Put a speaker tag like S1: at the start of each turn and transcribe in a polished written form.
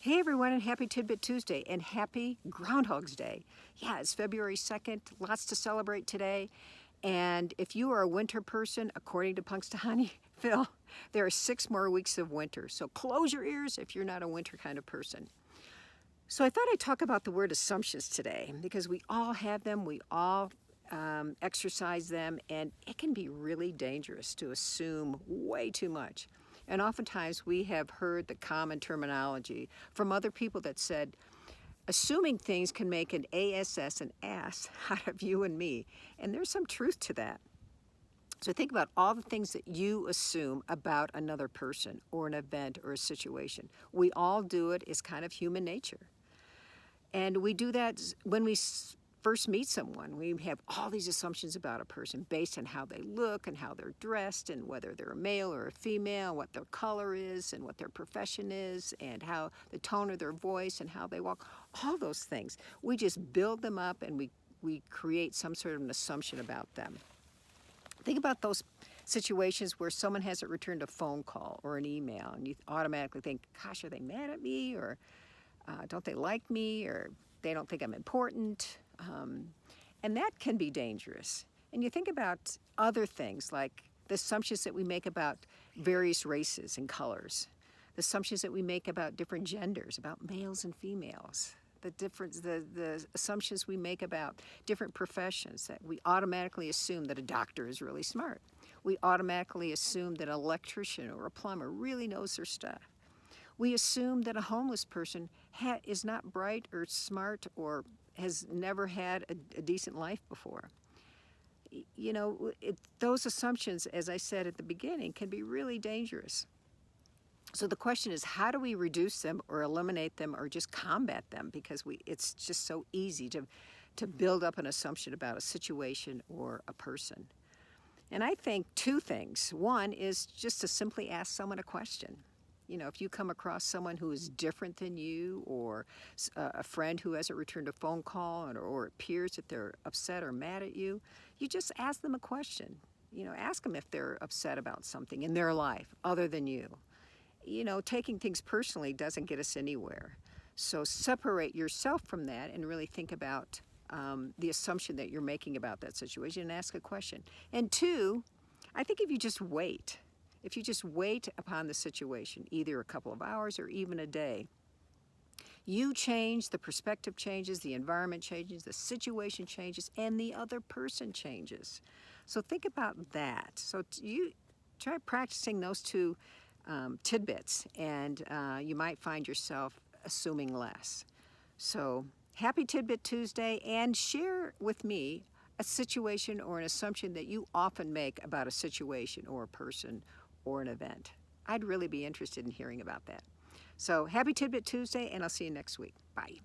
S1: Hey everyone, and happy TidBit Tuesday and happy Groundhog's Day. Yeah, it's February 2nd, lots to celebrate today. And if you are a winter person, according to Punxsutawney Phil, there are 6 more weeks of winter. So close your ears if you're not a winter kind of person. So I thought I'd talk about the word assumptions today because we all have them, we all exercise them, and it can be really dangerous to assume way too much. And oftentimes we have heard the common terminology from other people that said, assuming things can make an ASS, an ass, out of you and me. And there's some truth to that. So think about all the things that you assume about another person or an event or a situation. We all do it. It's kind of human nature. And we do that when we first meet someone. We have all these assumptions about a person based on how they look and how they're dressed and whether they're a male or a female, what their color is and what their profession is and how the tone of their voice and how they walk, all those things. We just build them up and we create some sort of an assumption about them. Think about those situations where someone hasn't returned a phone call or an email and you automatically think, gosh, are they mad at me, or don't they like me, or they don't think I'm important. And that can be dangerous. And you think about other things like the assumptions that we make about various races and colors, the assumptions that we make about different genders, about males and females, the assumptions we make about different professions, that we automatically assume that a doctor is really smart. We automatically assume that an electrician or a plumber really knows their stuff. We assume that a homeless person is not bright or smart or has never had a decent life before. You know, those assumptions, as I said at the beginning, can be really dangerous. So the question is, how do we reduce them or eliminate them or just combat them? Because it's just so easy to build up an assumption about a situation or a person. And I think 2 things. One is just to simply ask someone a question. You know, if you come across someone who is different than you, or a friend who hasn't returned a phone call, or it appears that they're upset or mad at you, you just ask them a question. You know, ask them if they're upset about something in their life other than you. You know, taking things personally doesn't get us anywhere. So separate yourself from that and really think about the assumption that you're making about that situation and ask a question. And 2, I think if you just wait upon the situation, either a couple of hours or even a day, you change, the perspective changes, the environment changes, the situation changes, and the other person changes. So think about that. So you try practicing those 2 tidbits, and you might find yourself assuming less. So happy TidBit Tuesday, and share with me a situation or an assumption that you often make about a situation or a person or an event. I'd really be interested in hearing about that. So happy TidBit Tuesday, and I'll see you next week. Bye.